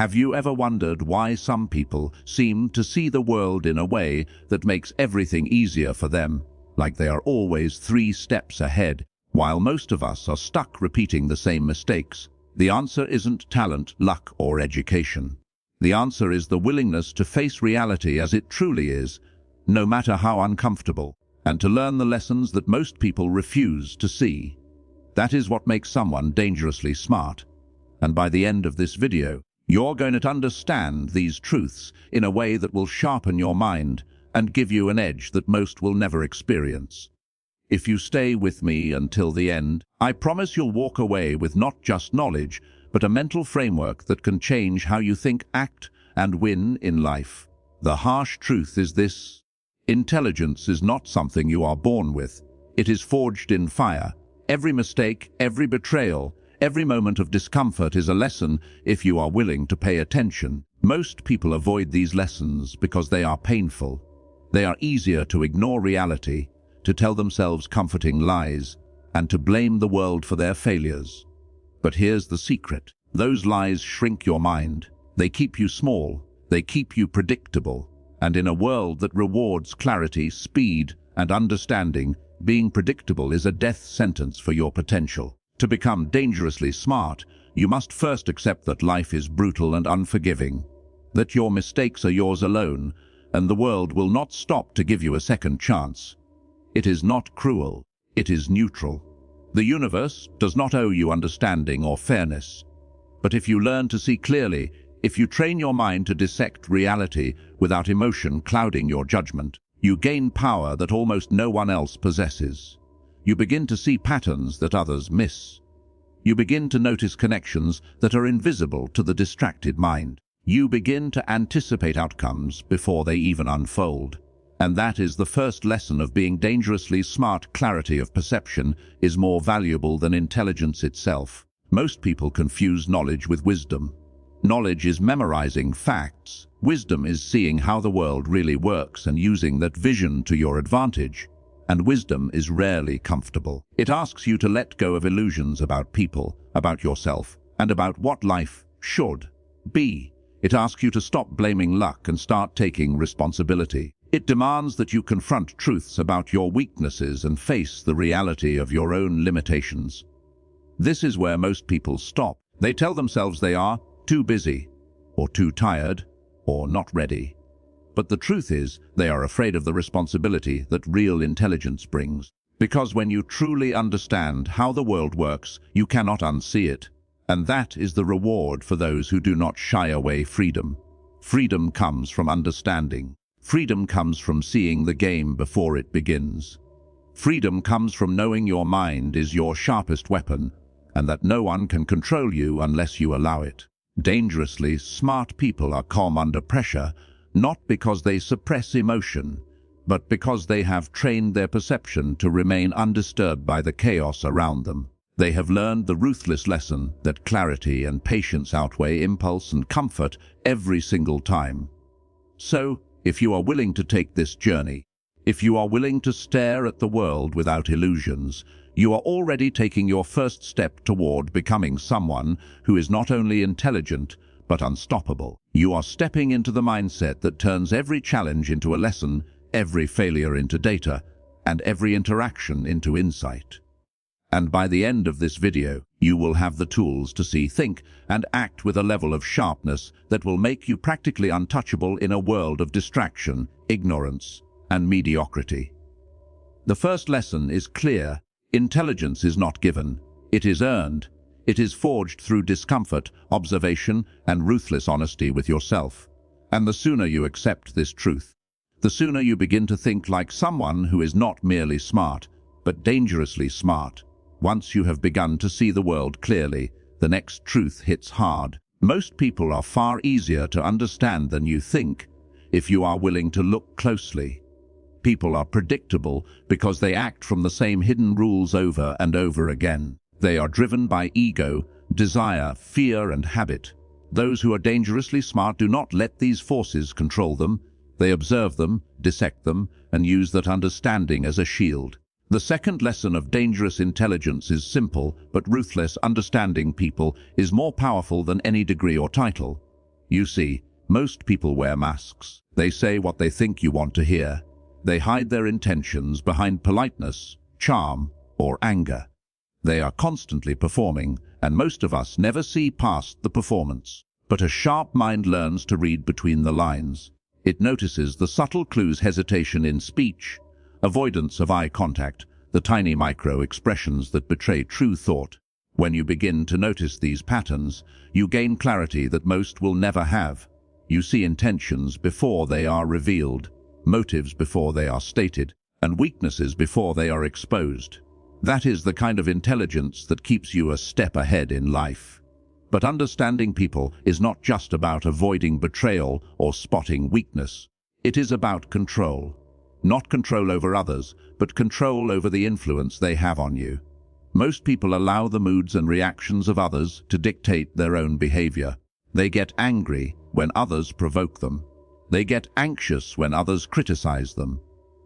Have you ever wondered why some people seem to see the world in a way that makes everything easier for them, like they are always 3 steps ahead, while most of us are stuck repeating the same mistakes? The answer isn't talent, luck, or education. The answer is the willingness to face reality as it truly is, no matter how uncomfortable, and to learn the lessons that most people refuse to see. That is what makes someone dangerously smart. And by the end of this video, you're going to understand these truths in a way that will sharpen your mind and give you an edge that most will never experience. If you stay with me until the end, I promise you'll walk away with not just knowledge, but a mental framework that can change how you think, act, and win in life. The harsh truth is this: intelligence is not something you are born with. It is forged in fire. Every mistake, every betrayal, every moment of discomfort is a lesson if you are willing to pay attention. Most people avoid these lessons because they are painful. They are easier to ignore reality, to tell themselves comforting lies, and to blame the world for their failures. But here's the secret. Those lies shrink your mind. They keep you small. They keep you predictable. And in a world that rewards clarity, speed, and understanding, being predictable is a death sentence for your potential. To become dangerously smart, you must first accept that life is brutal and unforgiving, that your mistakes are yours alone, and the world will not stop to give you a second chance. It is not cruel, it is neutral. The universe does not owe you understanding or fairness. But if you learn to see clearly, if you train your mind to dissect reality without emotion clouding your judgment, you gain power that almost no one else possesses. You begin to see patterns that others miss. You begin to notice connections that are invisible to the distracted mind. You begin to anticipate outcomes before they even unfold. And that is the first lesson of being dangerously smart. Clarity of perception is more valuable than intelligence itself. Most people confuse knowledge with wisdom. Knowledge is memorizing facts. Wisdom is seeing how the world really works and using that vision to your advantage. And wisdom is rarely comfortable. It asks you to let go of illusions about people, about yourself, and about what life should be. It asks you to stop blaming luck and start taking responsibility. It demands that you confront truths about your weaknesses and face the reality of your own limitations. This is where most people stop. They tell themselves they are too busy, or too tired, or not ready. But the truth is, they are afraid of the responsibility that real intelligence brings. Because when you truly understand how the world works, you cannot unsee it. And that is the reward for those who do not shy away. Freedom. Freedom comes from understanding. Freedom comes from seeing the game before it begins. Freedom comes from knowing your mind is your sharpest weapon, and that no one can control you unless you allow it. Dangerously smart people are calm under pressure, not because they suppress emotion, but because they have trained their perception to remain undisturbed by the chaos around them. They have learned the ruthless lesson that clarity and patience outweigh impulse and comfort every single time. So, if you are willing to take this journey, if you are willing to stare at the world without illusions, you are already taking your first step toward becoming someone who is not only intelligent, but unstoppable. You are stepping into the mindset that turns every challenge into a lesson, every failure into data, and every interaction into insight. And by the end of this video, you will have the tools to see, think, and act with a level of sharpness that will make you practically untouchable in a world of distraction, ignorance, and mediocrity. The first lesson is clear. Intelligence is not given, it is earned. It is forged through discomfort, observation, and ruthless honesty with yourself. And the sooner you accept this truth, the sooner you begin to think like someone who is not merely smart, but dangerously smart. Once you have begun to see the world clearly, the next truth hits hard. Most people are far easier to understand than you think, if you are willing to look closely. People are predictable because they act from the same hidden rules over and over again. They are driven by ego, desire, fear, and habit. Those who are dangerously smart do not let these forces control them. They observe them, dissect them, and use that understanding as a shield. The second lesson of dangerous intelligence is simple, but ruthless. Understanding people is more powerful than any degree or title. You see, most people wear masks. They say what they think you want to hear. They hide their intentions behind politeness, charm, or anger. They are constantly performing, and most of us never see past the performance. But a sharp mind learns to read between the lines. It notices the subtle clues: hesitation in speech, avoidance of eye contact, the tiny micro-expressions that betray true thought. When you begin to notice these patterns, you gain clarity that most will never have. You see intentions before they are revealed, motives before they are stated, and weaknesses before they are exposed. That is the kind of intelligence that keeps you a step ahead in life. But understanding people is not just about avoiding betrayal or spotting weakness. It is about control. Not control over others, but control over the influence they have on you. Most people allow the moods and reactions of others to dictate their own behavior. They get angry when others provoke them. They get anxious when others criticize them.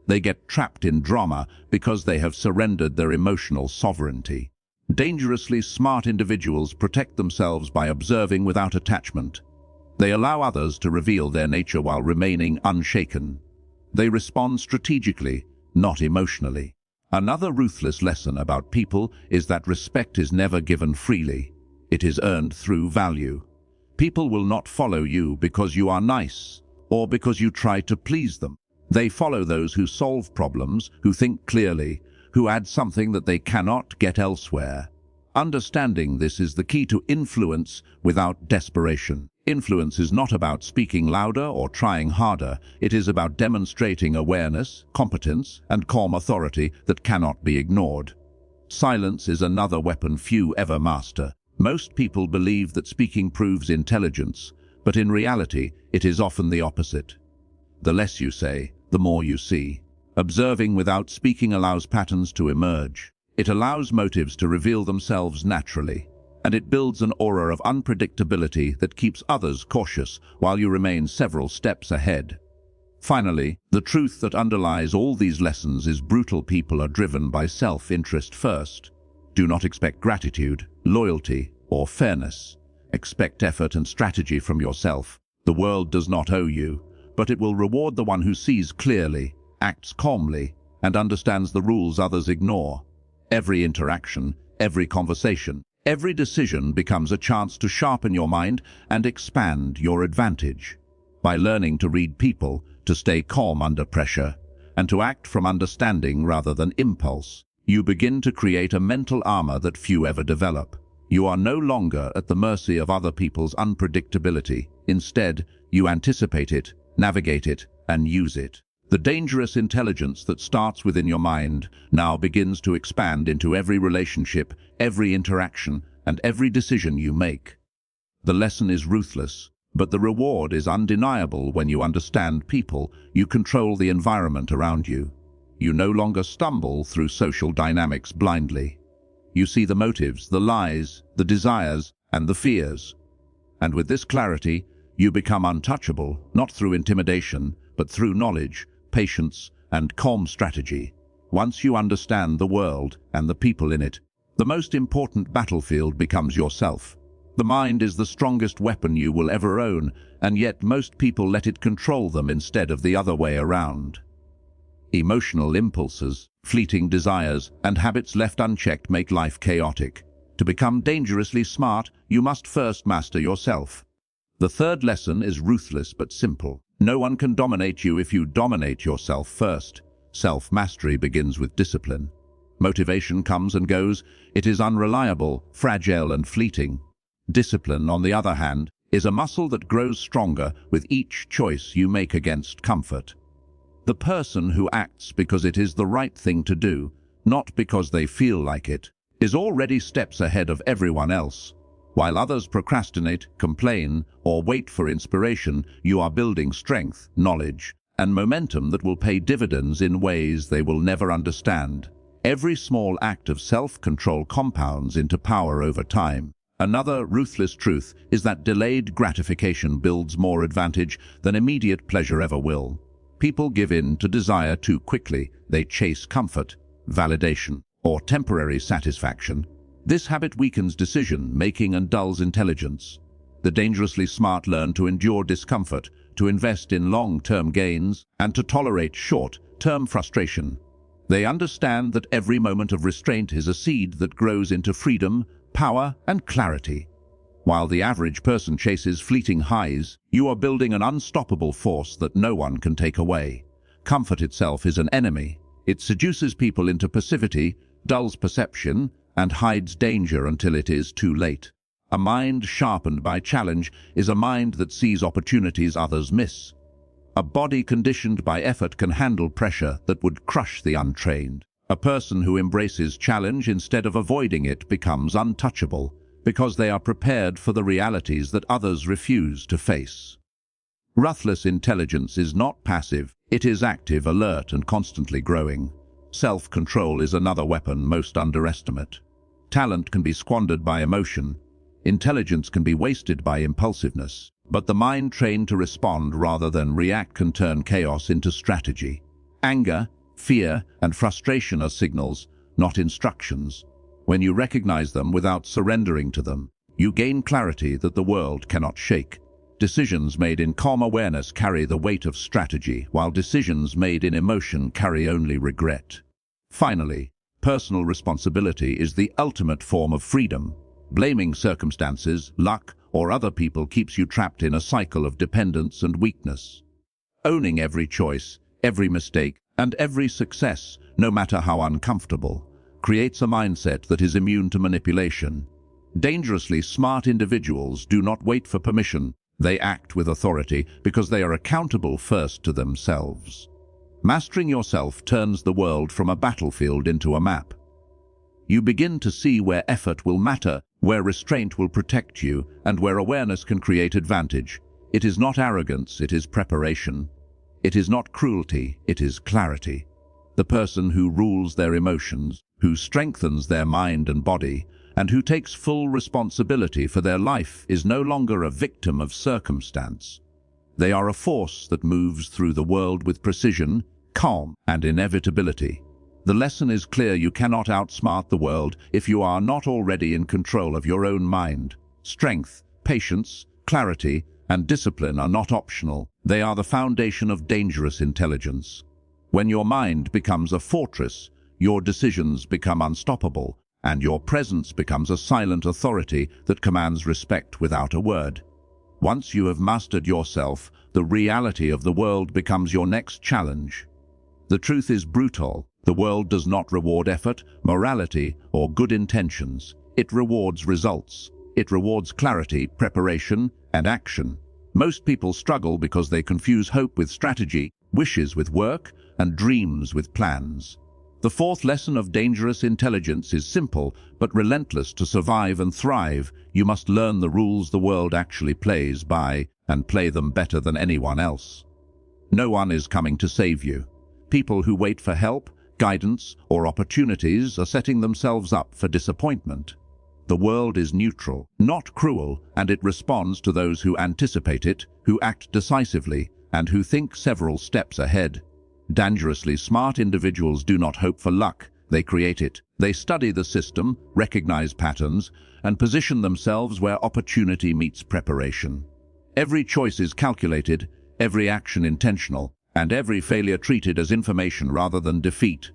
They get trapped in drama because they have surrendered their emotional sovereignty. Dangerously smart individuals protect themselves by observing without attachment. They allow others to reveal their nature while remaining unshaken. They respond strategically, not emotionally. Another ruthless lesson about people is that respect is never given freely. It is earned through value. People will not follow you because you are nice or because you try to please them. They follow those who solve problems, who think clearly, who add something that they cannot get elsewhere. Understanding this is the key to influence without desperation. Influence is not about speaking louder or trying harder. It is about demonstrating awareness, competence, and calm authority that cannot be ignored. Silence is another weapon few ever master. Most people believe that speaking proves intelligence, but in reality, it is often the opposite. The less you say, the more you see. Observing without speaking allows patterns to emerge. It allows motives to reveal themselves naturally, and it builds an aura of unpredictability that keeps others cautious while you remain several steps ahead. Finally, the truth that underlies all these lessons is brutal people are driven by self-interest first. Do not expect gratitude, loyalty, or fairness. Expect effort and strategy from yourself. The world does not owe you, but it will reward the one who sees clearly, acts calmly, and understands the rules others ignore. Every interaction, every conversation, every decision becomes a chance to sharpen your mind and expand your advantage. By learning to read people, to stay calm under pressure, and to act from understanding rather than impulse, you begin to create a mental armor that few ever develop. You are no longer at the mercy of other people's unpredictability. Instead, you anticipate it, navigate it, and use it. The dangerous intelligence that starts within your mind now begins to expand into every relationship, every interaction, and every decision you make. The lesson is ruthless, but the reward is undeniable. When you understand people, you control the environment around you. You no longer stumble through social dynamics blindly. You see the motives, the lies, the desires, and the fears. And with this clarity, you become untouchable, not through intimidation, but through knowledge, patience, and calm strategy. Once you understand the world and the people in it, the most important battlefield becomes yourself. The mind is the strongest weapon you will ever own, and yet most people let it control them instead of the other way around. Emotional impulses, fleeting desires, and habits left unchecked make life chaotic. To become dangerously smart, you must first master yourself. The third lesson is ruthless but simple. No one can dominate you if you dominate yourself first. Self-mastery begins with discipline. Motivation comes and goes. It is unreliable, fragile, and fleeting. Discipline, on the other hand, is a muscle that grows stronger with each choice you make against comfort. The person who acts because it is the right thing to do, not because they feel like it, is already steps ahead of everyone else. While others procrastinate, complain, or wait for inspiration, you are building strength, knowledge, and momentum that will pay dividends in ways they will never understand. Every small act of self-control compounds into power over time. Another ruthless truth is that delayed gratification builds more advantage than immediate pleasure ever will. People give in to desire too quickly. They chase comfort, validation, or temporary satisfaction. This habit weakens decision-making and dulls intelligence. The dangerously smart learn to endure discomfort, to invest in long-term gains, and to tolerate short-term frustration. They understand that every moment of restraint is a seed that grows into freedom, power, and clarity. While the average person chases fleeting highs, you are building an unstoppable force that no one can take away. Comfort itself is an enemy. It seduces people into passivity, dulls perception, and hides danger until it is too late. A mind sharpened by challenge is a mind that sees opportunities others miss. A body conditioned by effort can handle pressure that would crush the untrained. A person who embraces challenge instead of avoiding it becomes untouchable, because they are prepared for the realities that others refuse to face. Ruthless intelligence is not passive, it is active, alert, and constantly growing. Self-control is another weapon most underestimate. Talent can be squandered by emotion. Intelligence can be wasted by impulsiveness. But the mind trained to respond rather than react can turn chaos into strategy. Anger, fear, and frustration are signals, not instructions. When you recognize them without surrendering to them, you gain clarity that the world cannot shake. Decisions made in calm awareness carry the weight of strategy, while decisions made in emotion carry only regret. Finally, personal responsibility is the ultimate form of freedom. Blaming circumstances, luck, or other people keeps you trapped in a cycle of dependence and weakness. Owning every choice, every mistake, and every success, no matter how uncomfortable, creates a mindset that is immune to manipulation. Dangerously smart individuals do not wait for permission. They act with authority because they are accountable first to themselves. Mastering yourself turns the world from a battlefield into a map. You begin to see where effort will matter, where restraint will protect you, and where awareness can create advantage. It is not arrogance, it is preparation. It is not cruelty, it is clarity. The person who rules their emotions, who strengthens their mind and body, and who takes full responsibility for their life is no longer a victim of circumstance. They are a force that moves through the world with precision, calm, and inevitability. The lesson is clear: you cannot outsmart the world if you are not already in control of your own mind. Strength, patience, clarity, and discipline are not optional. They are the foundation of dangerous intelligence. When your mind becomes a fortress, your decisions become unstoppable, and your presence becomes a silent authority that commands respect without a word. Once you have mastered yourself, the reality of the world becomes your next challenge. The truth is brutal. The world does not reward effort, morality, or good intentions. It rewards results. It rewards clarity, preparation, and action. Most people struggle because they confuse hope with strategy, wishes with work, and dreams with plans. The fourth lesson of dangerous intelligence is simple but relentless. To survive and thrive, you must learn the rules the world actually plays by and play them better than anyone else. No one is coming to save you. People who wait for help, guidance, or opportunities are setting themselves up for disappointment. The world is neutral, not cruel, and it responds to those who anticipate it, who act decisively, and who think several steps ahead. Dangerously smart individuals do not hope for luck, they create it. They study the system, recognize patterns, and position themselves where opportunity meets preparation. Every choice is calculated, every action intentional, and every failure treated as information rather than defeat.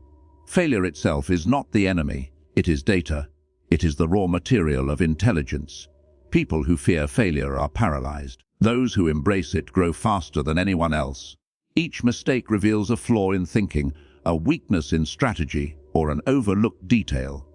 Failure itself is not the enemy, it is data. It is the raw material of intelligence. People who fear failure are paralyzed. Those who embrace it grow faster than anyone else. Each mistake reveals a flaw in thinking, a weakness in strategy, or an overlooked detail.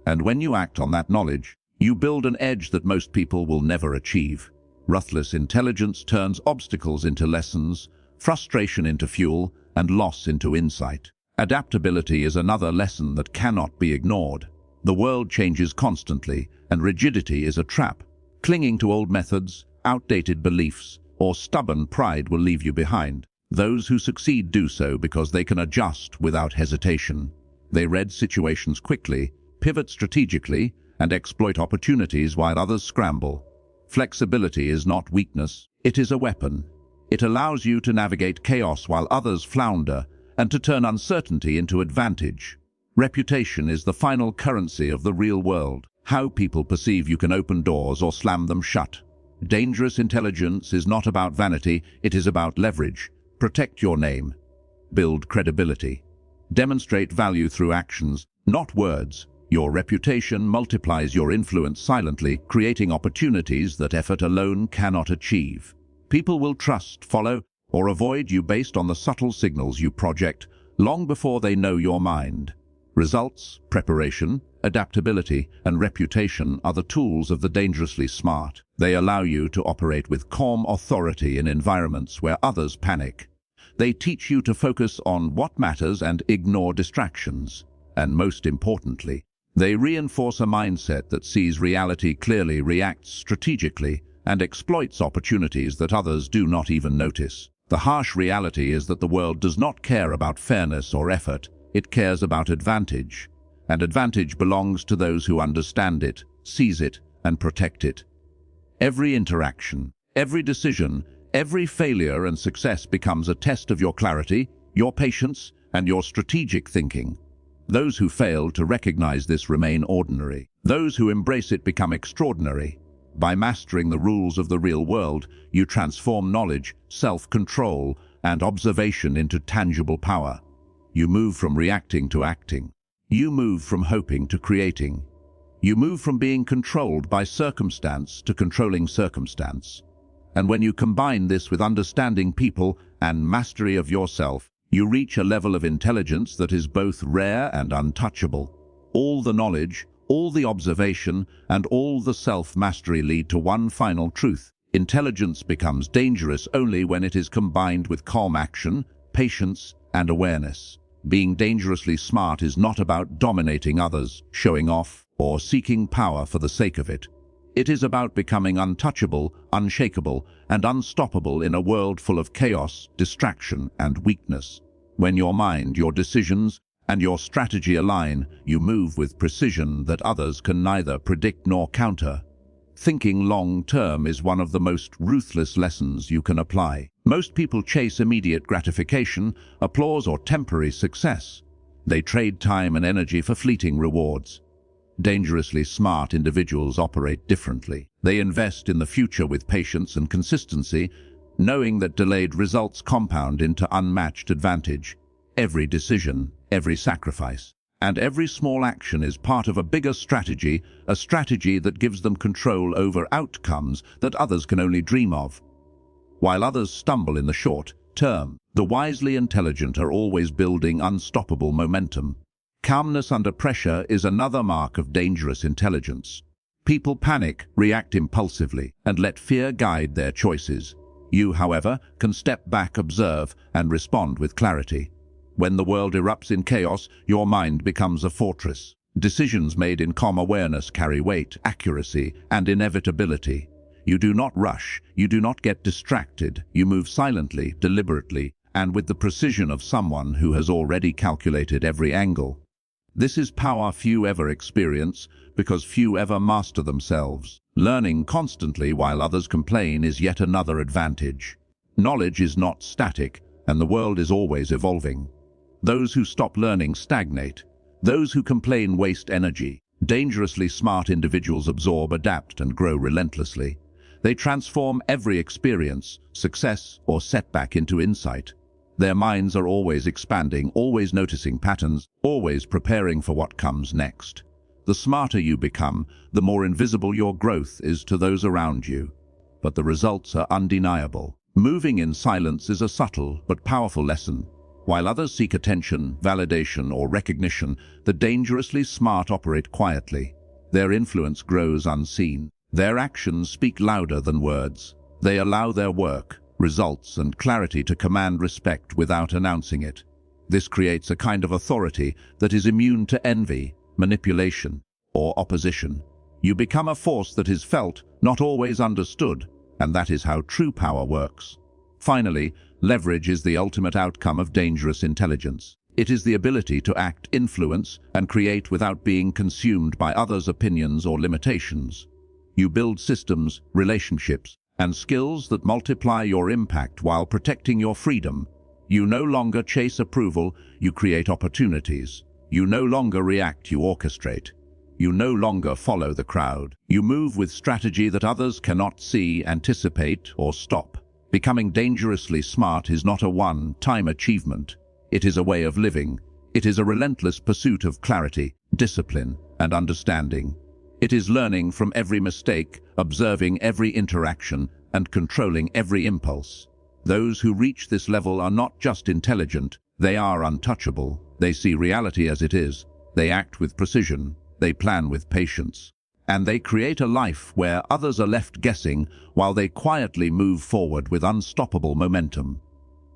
And when you act on that knowledge, you build an edge that most people will never achieve. Ruthless intelligence turns obstacles into lessons, frustration into fuel, and loss into insight. Adaptability is another lesson that cannot be ignored. The world changes constantly, and rigidity is a trap. Clinging to old methods, outdated beliefs, or stubborn pride will leave you behind. Those who succeed do so because they can adjust without hesitation. They read situations quickly, pivot strategically, and exploit opportunities while others scramble. Flexibility is not weakness, it is a weapon. It allows you to navigate chaos while others flounder, and to turn uncertainty into advantage. Reputation is the final currency of the real world. How people perceive you can open doors or slam them shut. Dangerous intelligence is not about vanity, it is about leverage. Protect your name. Build credibility. Demonstrate value through actions, not words. Your reputation multiplies your influence silently, creating opportunities that effort alone cannot achieve. People will trust, follow, or avoid you based on the subtle signals you project, long before they know your mind. Results, preparation, adaptability, and reputation are the tools of the dangerously smart. They allow you to operate with calm authority in environments where others panic. They teach you to focus on what matters and ignore distractions. And most importantly, they reinforce a mindset that sees reality clearly, reacts strategically, and exploits opportunities that others do not even notice. The harsh reality is that the world does not care about fairness or effort, it cares about advantage. And advantage belongs to those who understand it, seize it, and protect it. Every interaction, every decision, every failure and success becomes a test of your clarity, your patience, and your strategic thinking. Those who fail to recognize this remain ordinary. Those who embrace it become extraordinary. By mastering the rules of the real world, you transform knowledge, self-control, and observation into tangible power. You move from reacting to acting. You move from hoping to creating. You move from being controlled by circumstance to controlling circumstance. And when you combine this with understanding people and mastery of yourself, you reach a level of intelligence that is both rare and untouchable. All the knowledge, all the observation, and all the self-mastery lead to one final truth. Intelligence becomes dangerous only when it is combined with calm action, patience, and awareness. Being dangerously smart is not about dominating others, showing off, or seeking power for the sake of it. It is about becoming untouchable, unshakable, and unstoppable in a world full of chaos, distraction, and weakness. When your mind, your decisions, and your strategy align, you move with precision that others can neither predict nor counter. Thinking long-term is one of the most ruthless lessons you can apply. Most people chase immediate gratification, applause, or temporary success. They trade time and energy for fleeting rewards. Dangerously smart individuals operate differently. They invest in the future with patience and consistency, knowing that delayed results compound into unmatched advantage. Every decision, every sacrifice, and every small action is part of a bigger strategy, a strategy that gives them control over outcomes that others can only dream of. While others stumble in the short term, the wisely intelligent are always building unstoppable momentum. Calmness under pressure is another mark of dangerous intelligence. People panic, react impulsively, and let fear guide their choices. You, however, can step back, observe, and respond with clarity. When the world erupts in chaos, your mind becomes a fortress. Decisions made in calm awareness carry weight, accuracy, and inevitability. You do not rush, you do not get distracted, you move silently, deliberately, and with the precision of someone who has already calculated every angle. This is power few ever experience, because few ever master themselves. Learning constantly while others complain is yet another advantage. Knowledge is not static, and the world is always evolving. Those who stop learning stagnate. Those who complain waste energy. Dangerously smart individuals absorb, adapt, and grow relentlessly. They transform every experience, success, or setback into insight. Their minds are always expanding, always noticing patterns, always preparing for what comes next. The smarter you become, the more invisible your growth is to those around you. But the results are undeniable. Moving in silence is a subtle but powerful lesson. While others seek attention, validation, or recognition, the dangerously smart operate quietly. Their influence grows unseen. Their actions speak louder than words. They allow their work, results, and clarity to command respect without announcing it. This creates a kind of authority that is immune to envy, manipulation, or opposition. You become a force that is felt, not always understood, and that is how true power works. Finally, leverage is the ultimate outcome of dangerous intelligence. It is the ability to act, influence, and create without being consumed by others' opinions or limitations. You build systems, relationships, and skills that multiply your impact while protecting your freedom. You no longer chase approval, you create opportunities. You no longer react, you orchestrate. You no longer follow the crowd. You move with strategy that others cannot see, anticipate, or stop. Becoming dangerously smart is not a one-time achievement. It is a way of living. It is a relentless pursuit of clarity, discipline, and understanding. It is learning from every mistake, observing every interaction, and controlling every impulse. Those who reach this level are not just intelligent, they are untouchable. They see reality as it is. They act with precision. They plan with patience. And they create a life where others are left guessing while they quietly move forward with unstoppable momentum.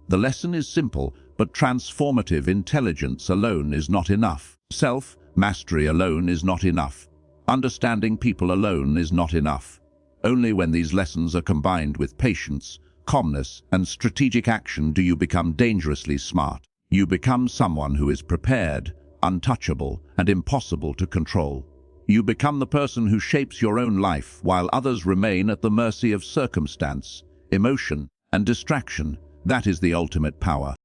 The lesson is simple, but transformative. Intelligence alone is not enough. Self-mastery alone is not enough. Understanding people alone is not enough. Only when these lessons are combined with patience, calmness, and strategic action do you become dangerously smart. You become someone who is prepared, untouchable, and impossible to control. You become the person who shapes your own life while others remain at the mercy of circumstance, emotion, and distraction. That is the ultimate power.